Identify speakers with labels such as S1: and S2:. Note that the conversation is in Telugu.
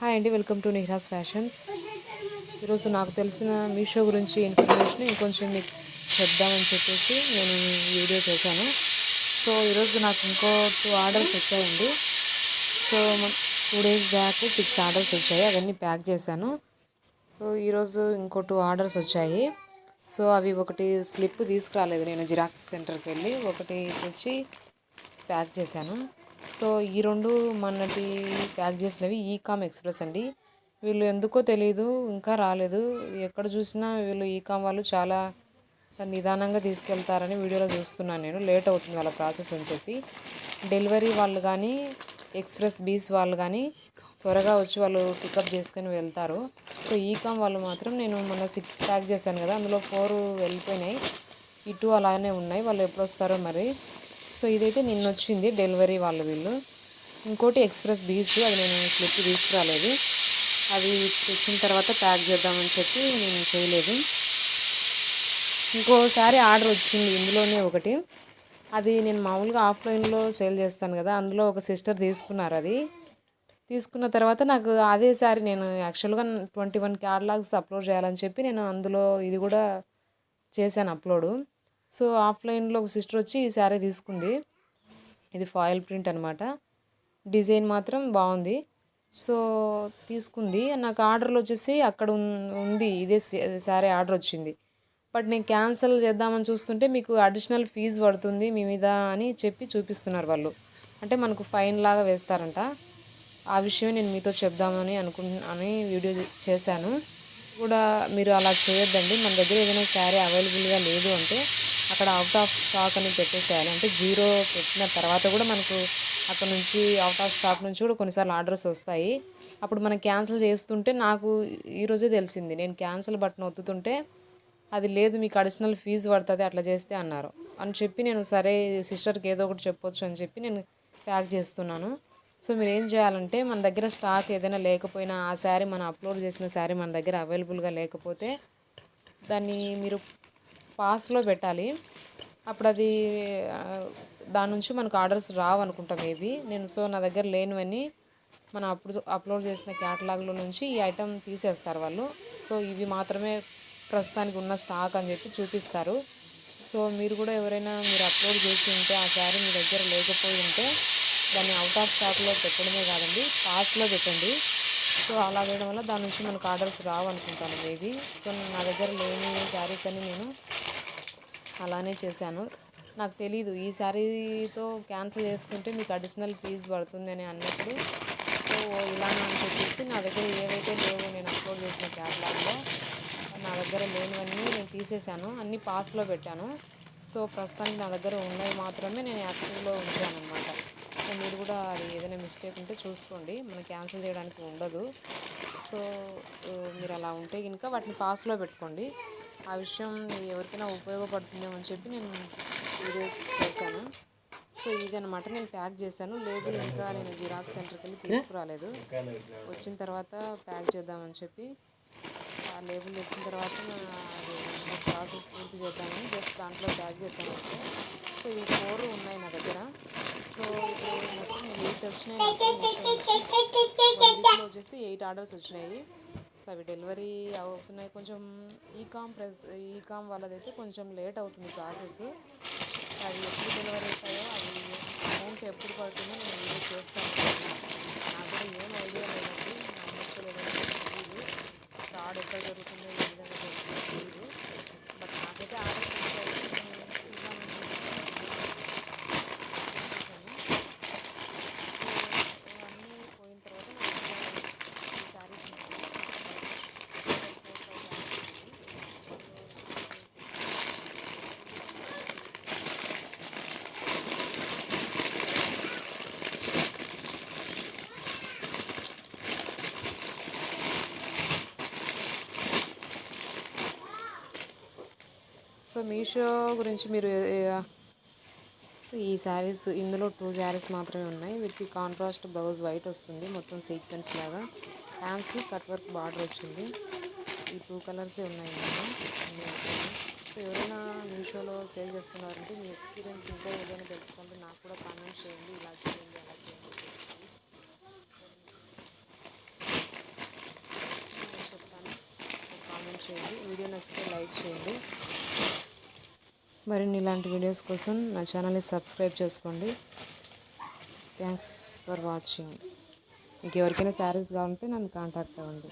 S1: హాయ్ అండి, వెల్కమ్ టు నిహాస్ ఫ్యాషన్స్. ఈరోజు నాకు తెలిసిన మీషో గురించి ఇన్ఫర్మేషన్ ఇంకొంచెం మీకు చెప్దామని చెప్పేసి నేను ఈ వీడియో చేశాను. సో ఈరోజు నాకు ఇంకో 2 ఆర్డర్స్ వచ్చాయండి. సో 2 days బ్యాక్ 6 ఆర్డర్స్ వచ్చాయి, అవన్నీ ప్యాక్ చేశాను. సో ఈరోజు ఇంకో 2 ఆర్డర్స్ వచ్చాయి. సో అవి ఒకటి స్లిప్ తీసుకురాలేదు, నేను జిరాక్స్ సెంటర్కి వెళ్ళి ఒకటి తెచ్చి ప్యాక్ చేశాను. సో ఈ 2 మొన్నటి ప్యాక్ చేసినవి ఈకామ్ ఎక్స్ప్రెస్ అండి. వీళ్ళు ఎందుకో తెలియదు, ఇంకా రాలేదు. ఎక్కడ చూసినా వీళ్ళు ఈకామ్ వాళ్ళు చాలా నిదానంగా తీసుకెళ్తారని వీడియోలో చూస్తున్నాను నేను. లేట్ అవుతుంది వాళ్ళ ప్రాసెస్ అని చెప్పి. డెలివరీ వాళ్ళు కానీ ఎక్స్ప్రెస్ బీస్ వాళ్ళు కానీ త్వరగా వచ్చి వాళ్ళు పికప్ చేసుకొని వెళ్తారు. సో ఈకామ్ వాళ్ళు మాత్రం, నేను మొన్న 6 ప్యాక్ చేశాను కదా, అందులో 4 వెళ్ళిపోయినాయి, ఈ 2 అలానే ఉన్నాయి. వాళ్ళు ఎప్పుడు వస్తారో మరి. సో ఇదైతే నిన్న వచ్చింది డెలివరీ వాళ్ళు వీళ్ళు. ఇంకోటి ఎక్స్ప్రెస్ బీస్, అది నేను స్లిప్ తీసుకురాలేదు, అది తెచ్చిన తర్వాత ప్యాక్ చేద్దామని చెప్పి నేను చేయలేదు. ఇంకోసారి ఆర్డర్ వచ్చింది ఇందులోనే ఒకటి, అది నేను మామూలుగా ఆఫ్లైన్లో సేల్ చేస్తాను కదా, అందులో ఒక సిస్టర్ తీసుకున్నారు. అది తీసుకున్న తర్వాత నాకు అదే సారి నేను యాక్చువల్గా 21 క్యాటలాగ్స్ అప్లోడ్ చేయాలని చెప్పి నేను అందులో ఇది కూడా చేశాను అప్లోడు. సో ఆఫ్లైన్లో ఒక సిస్టర్ వచ్చి ఈ శారీ తీసుకుంది. ఇది ఫాయిల్ ప్రింట్ అనమాట, డిజైన్ మాత్రం బాగుంది. సో తీసుకుంది. నాకు ఆర్డర్లు వచ్చేసి అక్కడ ఉంది, ఇదే శారీ ఆర్డర్ వచ్చింది. బట్ నేను క్యాన్సిల్ చేద్దామని చూస్తుంటే మీకు అడిషనల్ ఫీజు పడుతుంది మీ మీద అని చెప్పి చూపిస్తున్నారు వాళ్ళు. అంటే మనకు ఫైన్ లాగా వేస్తారంట. ఆ విషయం నేను మీతో చెప్దామని అని వీడియో చేశాను కూడా. మీరు అలా చేయొద్దండి. మన దగ్గర ఏదైనా శారీ అవైలబుల్గా లేదు అంటే అక్కడ అవుట్ ఆఫ్ స్టాక్ అని పెట్టేసేయాలి. అంటే 0 పెట్టిన తర్వాత కూడా మనకు అక్కడ నుంచి అవుట్ ఆఫ్ స్టాక్ నుంచి కూడా కొన్నిసార్లు ఆర్డర్స్ వస్తాయి. అప్పుడు మనం క్యాన్సిల్ చేస్తుంటే, నాకు ఈరోజే తెలిసింది, నేను క్యాన్సిల్ బటన్ ఒత్తుతుంటే అది లేదు, మీకు అడిషనల్ ఫీజు పడుతుంది అట్లా చేస్తే అన్నారు. అని చెప్పి నేను సరే సిస్టర్కి ఏదో ఒకటి చెప్పొచ్చు అని చెప్పి నేను ప్యాక్ చేస్తున్నాను. సో మీరు ఏం చేయాలంటే, మన దగ్గర స్టాక్ ఏదైనా లేకపోయినా, ఆ శారీ మనం అప్లోడ్ చేసిన శారీ మన దగ్గర అవైలబుల్గా లేకపోతే దాన్ని మీరు పాస్లో పెట్టాలి. అప్పుడు అది దాని నుంచి మనకు ఆర్డర్స్ రావు అనుకుంటా మేబీ. సో నా దగ్గర లేనివన్నీ మనం అప్పుడు అప్లోడ్ చేసిన క్యాటలాగ్లో నుంచి ఈ ఐటెం తీసేస్తారు వాళ్ళు. సో ఇవి మాత్రమే ప్రస్తుతానికి ఉన్న స్టాక్ అని చెప్పి చూపిస్తారు. సో మీరు కూడా ఎవరైనా మీరు అప్లోడ్ చేసి ఉంటే ఆ శారీ మీ దగ్గర లేకపోయి ఉంటే దాన్ని అవుట్ ఆఫ్ స్టాక్లో పెట్టడమే కాదండి, పాస్లో పెట్టండి. సో అలా వేయడం వల్ల దాని నుంచి మనకు ఆర్డర్స్ రావు అనుకుంటాను మేబీ. సో నా దగ్గర లేని శారీస్ అని నేను అలానే చేశాను. నాకు తెలీదు ఈ శారీతో క్యాన్సిల్ చేస్తుంటే మీకు అడిషనల్ ఫీజు పడుతుంది అని అన్నప్పుడు, సో ఇలా అని చెప్పేసి నా దగ్గర ఏవైతే లేవో నేను అప్లోడ్ చేసిన క్యాటలాగ్లో నా దగ్గర లేనివన్నీ నేను తీసేశాను, అన్నీ పాస్లో పెట్టాను. సో ప్రస్తుతానికి నా దగ్గర ఉన్నవి మాత్రమే నేను యాక్టివ్లో ఉంచాను అనమాట. సో మీరు కూడా అది ఏదైనా మిస్టేక్ ఉంటే చూసుకోండి, మనం క్యాన్సిల్ చేయడానికి ఉండదు. సో మీరు అలా ఉంటే కనుక వాటిని పాస్లో పెట్టుకోండి. ఆ విషయం ఎవరికైనా ఉపయోగపడుతుందేమో అని చెప్పి నేను వీడియో చేశాను. సో ఇదనమాట, నేను ప్యాక్ చేశాను. లేబుల్ ఇంకా నేను జిరాక్స్ సెంటర్కి వెళ్ళి తీసుకురాలేదు, వచ్చిన తర్వాత ప్యాక్ చేద్దామని చెప్పి ఆ లేబుల్ వచ్చిన తర్వాత అది ప్రాసెస్ పూర్తి చేద్దామని జస్ట్ దాంట్లో ప్యాక్ చేశాను. సో ఈ 4 ఉన్నాయి నా దగ్గర. సో ఇప్పుడు మొత్తం 8 వచ్చినాయి. వీక్లో వచ్చేసి 8 ఆర్డర్స్ వచ్చినాయి. సో అవి డెలివరీ అవుతున్నాయి. కొంచెం ఈకామ్ వాళ్ళదైతే కొంచెం లేట్ అవుతుంది ప్రాసెస్. అవి ఎప్పుడు డెలివరీ అవుతాయో, అవి అమౌంట్ ఎప్పుడు పడుతుందో నేను వీడియో చేస్తాను. నాకు కూడా ఏం ఐడియా లేదండి, నమ్మచ్చు లేదని తెలియదు, ఫ్రాడ్ ఎక్కడ జరుగుతుందో ఏ విధంగా జరుగుతుందో తెలియదు. బట్ నాకైతే ఆర్డర్స్ వచ్చాయి, అన్నీ పోయిన తర్వాత ఈ శారీస్ సో మీషో గురించి మీరు ఈ శారీస్, ఇందులో 2 శారీస్ మాత్రమే ఉన్నాయి. వీటికి కాంట్రాస్ట్ బ్లౌజ్ వైట్ వస్తుంది, మొత్తం సీక్వెన్స్ లాగా. హ్యాండ్స్కి కట్ వర్క్ బార్డర్ వచ్చింది. ఈ 2 కలర్సే ఉన్నాయి ఇందులో. సో ఎవరైనా మీషోలో సేల్ చేస్తున్నారంటే మీ ఎక్స్పీరియన్స్ ఇంకా ఏదైనా తెలుసుకుంటే నాకు కూడా కామెంట్ చేయండి, ఇలా చేయండి అలా చేయండి. చేయండి. వీడియో నచ్చితే లైక్ చేయండి. మరిన్ని ఇలాంటి వీడియోస్ కోసం నా ఛానల్ని సబ్స్క్రైబ్ చేసుకోండి. Thanks for watching. మీకు ఎవరికైనా శారీస్ కావాలంటే నన్ను కాంటాక్ట్ అవ్వండి.